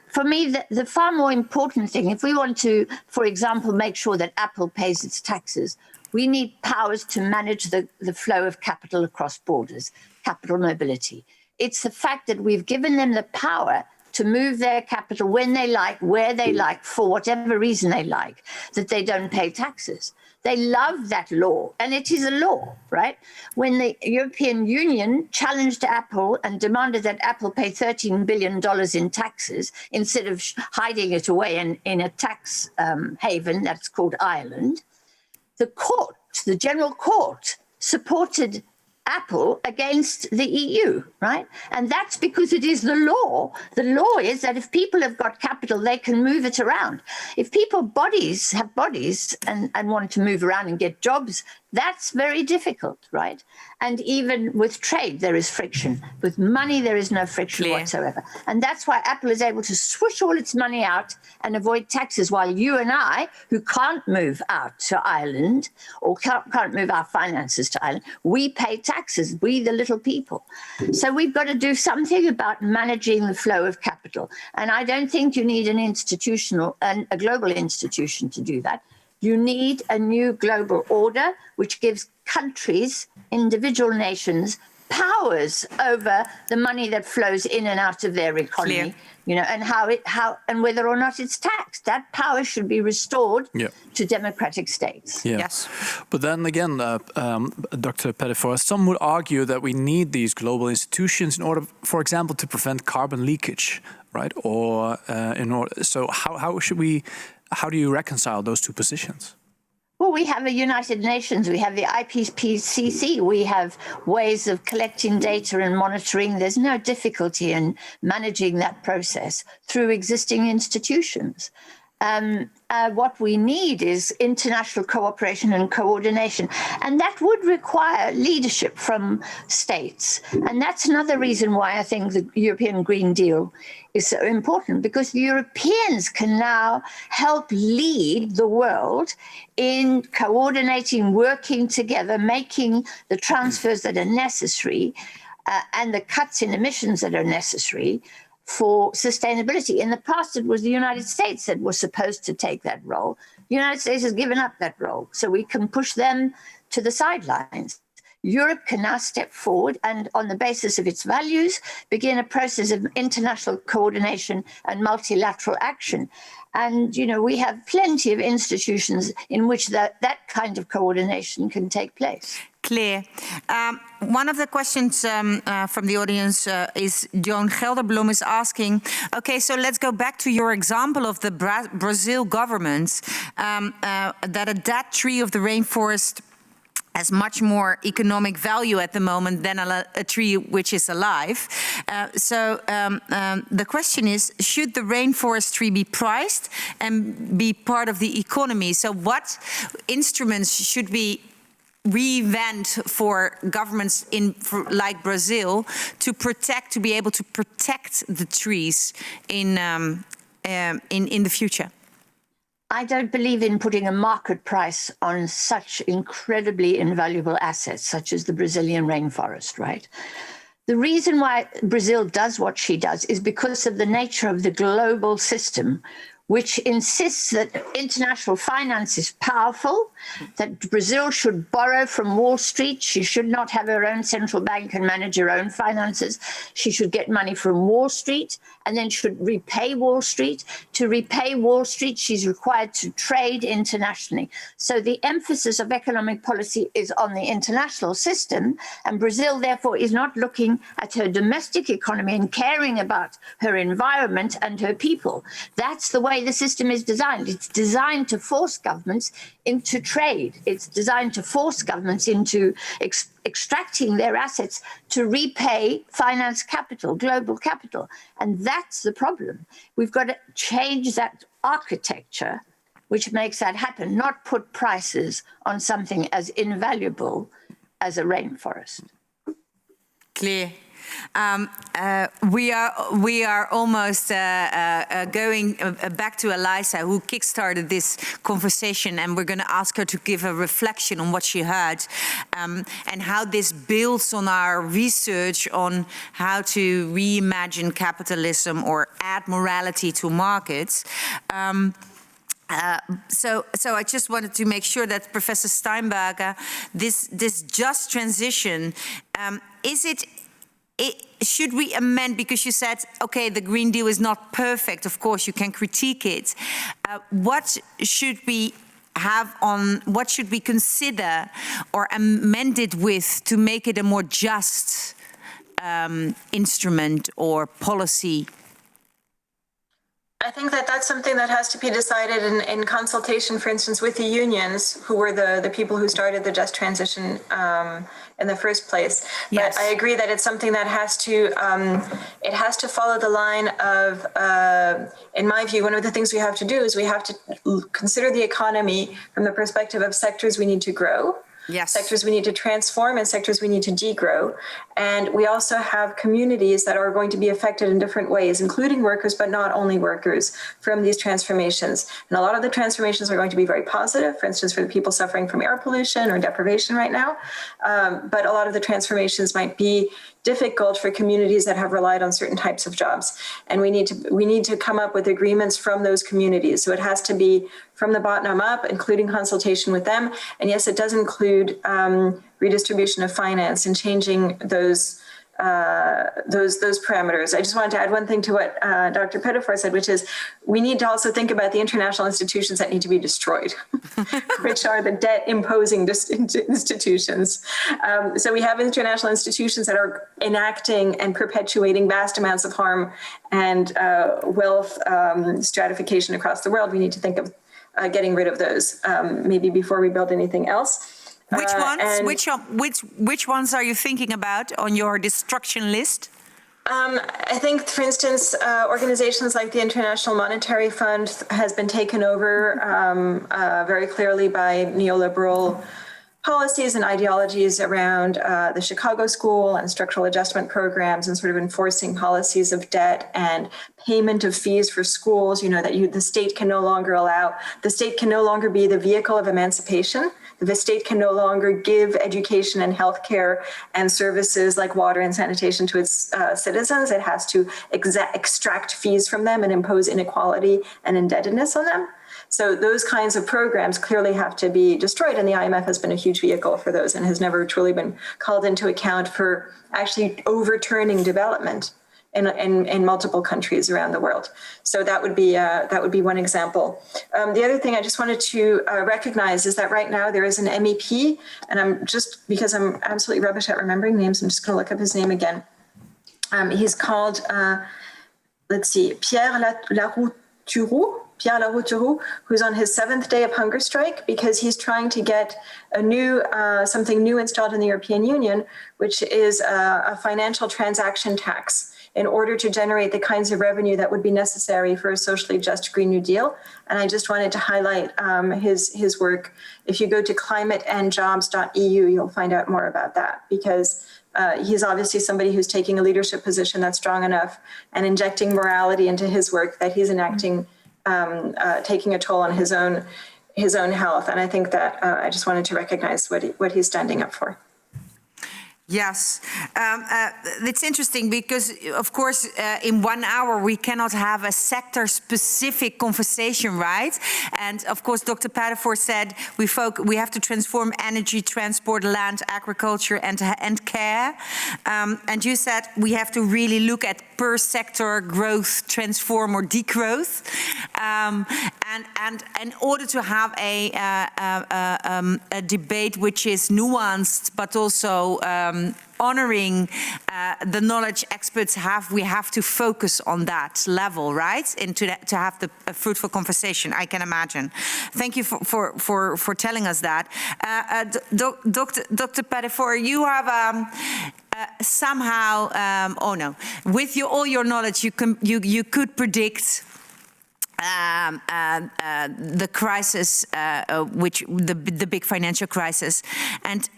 for me, the far more important thing, if we want to, for example, make sure that Apple pays its taxes, we need powers to manage the flow of capital across borders, capital mobility. It's the fact that we've given them the power to move their capital when they like, where they like, for whatever reason they like, that they don't pay taxes. They love that law, and it is a law, right? When the European Union challenged Apple and demanded that Apple pay $13 billion in taxes instead of hiding it away in a tax haven that's called Ireland, the court, the General Court, supported Apple against the EU, right? And that's because it is the law. The law is that if people have got capital, they can move it around. If people have bodies and want to move around and get jobs, that's very difficult, right? And even with trade, there is friction. With money, there is no friction whatsoever. And that's why Apple is able to swish all its money out and avoid taxes, while you and I, who can't move out to Ireland or can't move our finances to Ireland, we pay taxes, we the little people. So we've got to do something about managing the flow of capital. And I don't think you need a global institution to do that. You need a new global order which gives countries, individual nations, powers over the money that flows in and out of their economy, and whether or not it's taxed. That power should be restored to democratic states. Yeah. Yes. But then again, Dr. Pettifor, some would argue that we need these global institutions in order, for example, to prevent carbon leakage, right? Or so how do you reconcile those two positions? Well, we have a United Nations, we have the IPCC, we have ways of collecting data and monitoring. There's no difficulty in managing that process through existing institutions. What we need is international cooperation and coordination, and that would require leadership from states. And that's another reason why I think the European Green Deal is so important, because the Europeans can now help lead the world in coordinating, working together, making the transfers that are necessary and the cuts in emissions that are necessary for sustainability. In the past, it was the United States that was supposed to take that role. The United States has given up that role, so we can push them to the sidelines. Europe can now step forward and, on the basis of its values, begin a process of international coordination and multilateral action. And, we have plenty of institutions in which that kind of coordination can take place. Clear. One of the questions from the audience is Joan Gelderblom is asking, okay, so let's go back to your example of the Brazil government, that a dead tree of the rainforest has much more economic value at the moment than a tree which is alive. So the question is, should the rainforest tree be priced and be part of the economy? So what instruments should we reinvent for governments like Brazil to be able to protect the trees in the future? I don't believe in putting a market price on such incredibly invaluable assets, such as the Brazilian rainforest, right? The reason why Brazil does what she does is because of the nature of the global system, which insists that international finance is powerful, that Brazil should borrow from Wall Street. She should not have her own central bank and manage her own finances. She should get money from Wall Street and then should repay Wall Street. To repay Wall Street, she's required to trade internationally. So the emphasis of economic policy is on the international system, and Brazil, therefore, is not looking at her domestic economy and caring about her environment and her people. That's the way the system is designed. It's designed to force governments into trade. It's designed to force governments into extracting their assets to repay finance capital, global capital. And that's the problem. We've got to change that architecture, which makes that happen, not put prices on something as invaluable as a rainforest. Clear. We are almost going back to Eliza, who kickstarted this conversation, and we're going to ask her to give a reflection on what she heard and how this builds on our research on how to reimagine capitalism or add morality to markets. So I just wanted to make sure that Professor Steinberger, this just transition, should we amend, because you said, okay, the Green Deal is not perfect, of course, you can critique it. What should we have on, what should we consider or amend it with to make it a more just instrument or policy? I think that that's something that has to be decided in consultation, for instance, with the unions, who were the people who started the just transition in the first place. Yes. But I agree that it's something that has to follow the line of, in my view, one of the things we have to do is we have to consider the economy from the perspective of sectors we need to grow. Yes. Sectors we need to transform and sectors we need to degrow. And we also have communities that are going to be affected in different ways, including workers, but not only workers, from these transformations. And a lot of the transformations are going to be very positive, for instance, for the people suffering from air pollution or deprivation right now. But a lot of the transformations might be difficult for communities that have relied on certain types of jobs. And we need to come up with agreements from those communities. So it has to be from the bottom up, including consultation with them. And yes, it does include redistribution of finance and changing those parameters. I just wanted to add one thing to what Dr. Pettifor said, which is we need to also think about the international institutions that need to be destroyed, which are the debt-imposing institutions. So we have international institutions that are enacting and perpetuating vast amounts of harm and wealth stratification across the world. We need to think of getting rid of those, maybe before we build anything else. Which ones? Which ones are you thinking about on your destruction list? I think, for instance, organizations like the International Monetary Fund has been taken over very clearly by neoliberal policies and ideologies around the Chicago School and structural adjustment programs and sort of enforcing policies of debt and payment of fees for schools, you know, that the state can no longer be the vehicle of emancipation. The state can no longer give education and healthcare and services like water and sanitation to its citizens. It has to extract fees from them and impose inequality and indebtedness on them. So those kinds of programs clearly have to be destroyed, and the IMF has been a huge vehicle for those and has never truly been called into account for actually overturning development in multiple countries around the world. So that would be one example. The other thing I just wanted to recognize is that right now there is an MEP, and because I'm absolutely rubbish at remembering names, I'm just going to look up his name again. He's called, Pierre Larouturou, who's on his 7th day of hunger strike because he's trying to get something new installed in the European Union, which is a financial transaction tax, in order to generate the kinds of revenue that would be necessary for a socially just Green New Deal. And I just wanted to highlight his work. If you go to climateandjobs.eu, you'll find out more about that, because he's obviously somebody who's taking a leadership position that's strong enough and injecting morality into his work that he's enacting, taking a toll on his own health. And I think that I just wanted to recognize what he's standing up for. Yes, it's interesting because, of course, in 1 hour we cannot have a sector-specific conversation, right? And of course, Dr. Pettifor said we have to transform energy, transport, land, agriculture, and care. And you said we have to really look at per sector growth, transform or degrowth. And in order to have a debate which is nuanced but also honoring the knowledge experts have, we have to focus on that level, right? And to have a fruitful conversation, I can imagine. Thank you for telling us that. Dr. Pettifor, you have somehow, with all your knowledge, you could predict the crisis, which the big financial crisis, and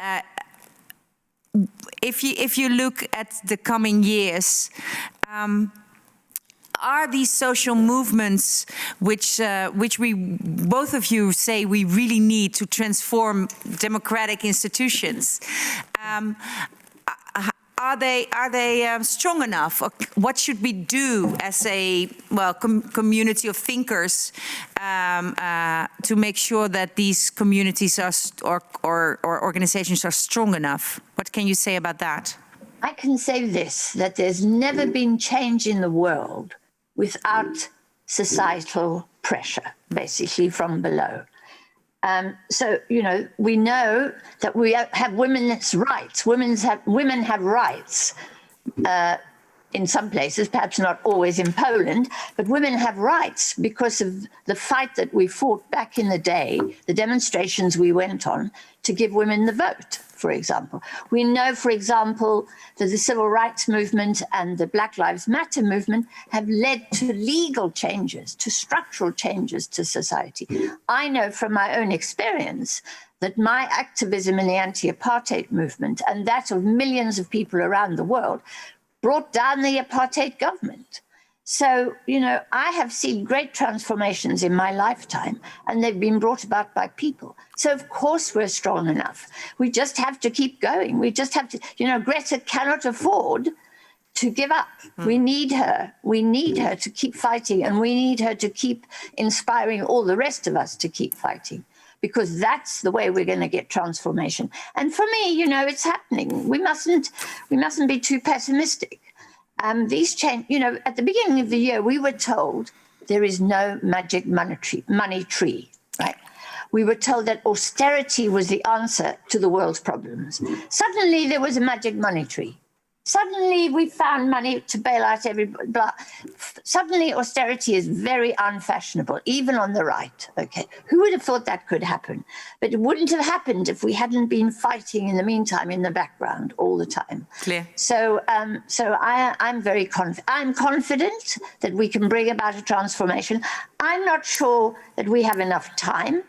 if you look at the coming years, are these social movements, which we both of you say we really need to transform democratic institutions, are they strong enough? Or what should we do as a community of thinkers to make sure that these communities or organizations are strong enough? What can you say about that? I can say this, that there's never been change in the world without societal pressure, basically from below. So, we know that we have women's rights. Women have rights in some places, perhaps not always in Poland, but women have rights because of the fight that we fought back in the day, the demonstrations we went on to give women the vote, for example. We know, for example, that the civil rights movement and the Black Lives Matter movement have led to legal changes, to structural changes to society. I know from my own experience that my activism in the anti-apartheid movement and that of millions of people around the world brought down the apartheid government. So, I have seen great transformations in my lifetime, and they've been brought about by people. So, of course, we're strong enough. We just have to keep going. We just have to, Greta cannot afford to give up. We need her. We need her to keep fighting, and we need her to keep inspiring all the rest of us to keep fighting, because that's the way we're going to get transformation. And for me, it's happening. We mustn't be too pessimistic. These change, at the beginning of the year, we were told there is no magic money tree, right? We were told that austerity was the answer to the world's problems. Suddenly there was a magic money tree. Suddenly we found money to bail out everybody. Suddenly austerity is very unfashionable, even on the right. Okay, who would have thought that could happen? But it wouldn't have happened if we hadn't been fighting in the meantime in the background all the time. Clear. So I'm very confident. I'm confident that we can bring about a transformation. I'm not sure that we have enough time,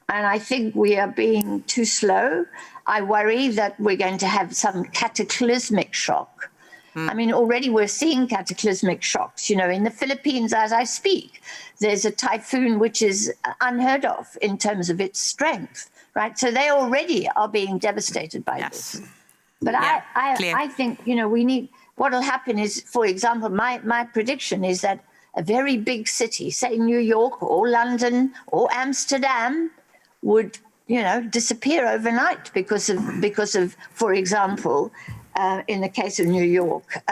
and I think we are being too slow. I worry that we're going to have some cataclysmic shock. I mean, already we're seeing cataclysmic shocks. In the Philippines, as I speak, there's a typhoon which is unheard of in terms of its strength, right? So they already are being devastated by this. But I think, we need, what will happen is, for example, my prediction is that a very big city, say New York or London or Amsterdam, would disappear overnight because of, for example, in the case of New York,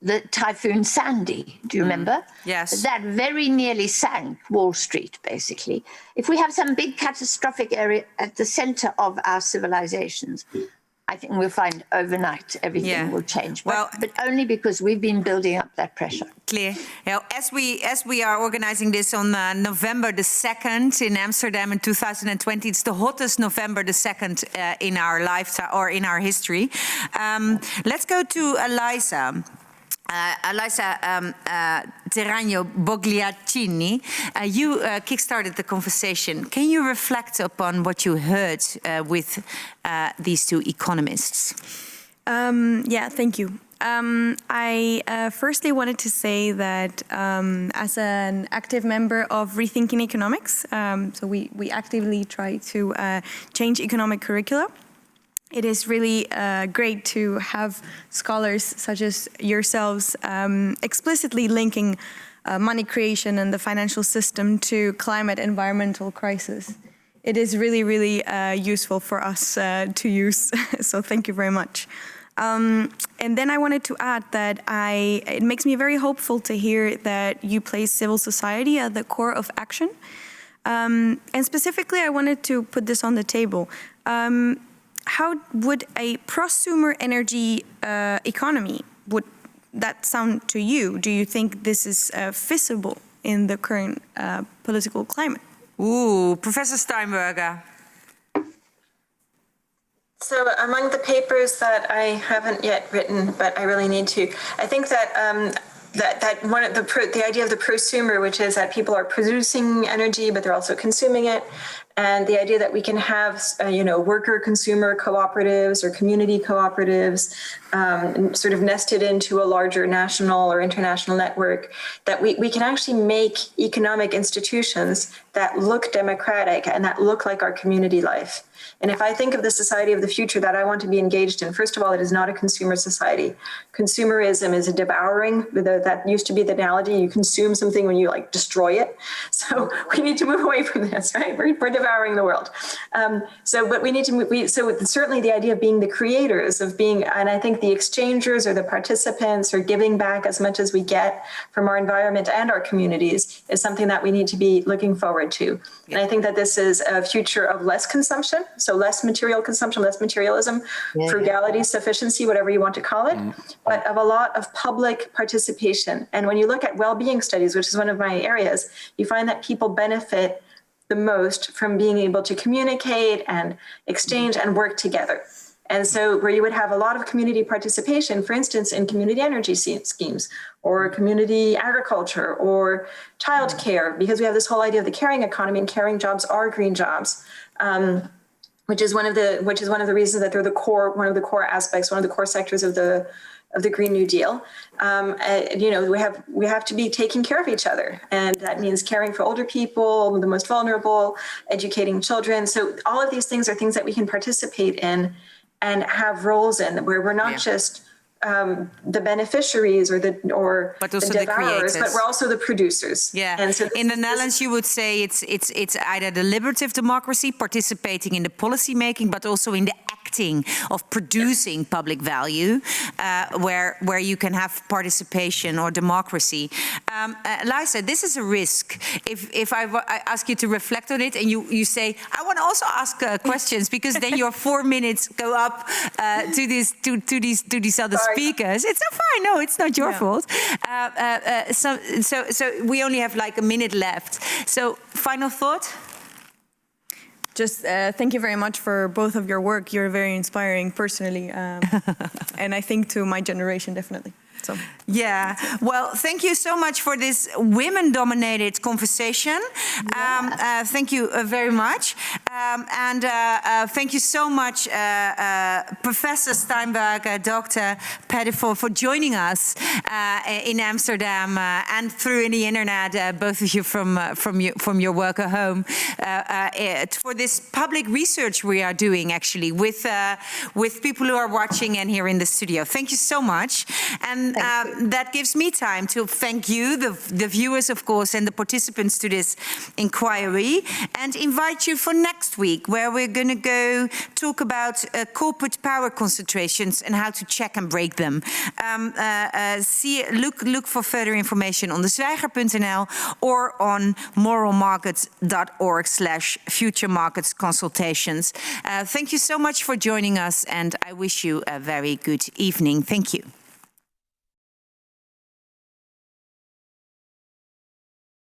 the Typhoon Sandy. Do you remember? Yes. That very nearly sank Wall Street, basically. If we have some big catastrophic area at the center of our civilizations, I think we'll find overnight everything will change, but only because we've been building up that pressure. Clear. As we are organizing this on November the 2nd in Amsterdam in 2020, it's the hottest November the 2nd in our lifetime or in our history. Let's go to Eliza. Eliza Terragno Bogliacini, you kickstarted the conversation. Can you reflect upon what you heard with these two economists? Thank you. I firstly wanted to say that as an active member of Rethinking Economics, so we actively try to change economic curricula. It is really great to have scholars such as yourselves explicitly linking money creation and the financial system to climate environmental crisis. It is really, really useful for us to use, so thank you very much. And then I wanted to add that it makes me very hopeful to hear that you place civil society at the core of action. And specifically, I wanted to put this on the table. How would a prosumer energy economy, would that sound to you? Do you think this is feasible in the current political climate? Ooh, Professor Steinberger. So among the papers that I haven't yet written, but I really need to, I think that that one of the idea of the prosumer, which is that people are producing energy, but they're also consuming it, And the idea that we can have, worker consumer cooperatives or community cooperatives sort of nested into a larger national or international network, that we can actually make economic institutions that look democratic and that look like our community life. And if I think of the society of the future that I want to be engaged in, first of all, it is not a consumer society. Consumerism is a devouring. That used to be the analogy. You consume something when you destroy it. So we need to move away from this, right? We're devouring the world. But we need to move. So certainly the idea of being the creators, and I think the exchangers or the participants or giving back as much as we get from our environment and our communities is something that we need to be looking forward to. Yeah. And I think that this is a future of less consumption. So less material consumption, less materialism, frugality, sufficiency, whatever you want to call it, but of a lot of public participation. And when you look at well-being studies, which is one of my areas, you find that people benefit the most from being able to communicate and exchange and work together. And so where you would have a lot of community participation, for instance, in community energy schemes or community agriculture or childcare, because we have this whole idea of the caring economy, and caring jobs are green jobs. Which is one of the reasons that they're one of the core aspects, one of the core sectors of the Green New Deal. We have to be taking care of each other, and that means caring for older people, the most vulnerable, educating children. So all of these things are things that we can participate in and have roles in, where we're not just the beneficiaries or the devourers, but we're also the producers. Yeah. And so in the Netherlands, you would say it's either deliberative democracy, participating in the policy making, but also in the acting of producing public value, where you can have participation or democracy. Liza, this is a risk. If I ask you to reflect on it, and you say, I want to also ask questions, because then your 4 minutes go up to these other speakers. It's not fine. No, it's not your fault. So we only have a minute left. So final thought? Just thank you very much for both of your work. You're very inspiring personally. And I think to my generation, definitely. So. Yeah, well, thank you so much for this women-dominated conversation. Thank you very much. And thank you so much, Professor Steinberger, Dr. Pettifor, for joining us in Amsterdam and through the internet, both of you from your work at home, for this public research we are doing, actually, with people who are watching and here in the studio. Thank you so much. And that gives me time to thank you, the viewers, of course, and the participants to this inquiry, and invite you for next week, where we're going to go talk about corporate power concentrations and how to check and break them. Look for further information on thezwijger.nl or on moralmarkets.org/future markets consultations. Thank you so much for joining us, and I wish you a very good evening. Thank you.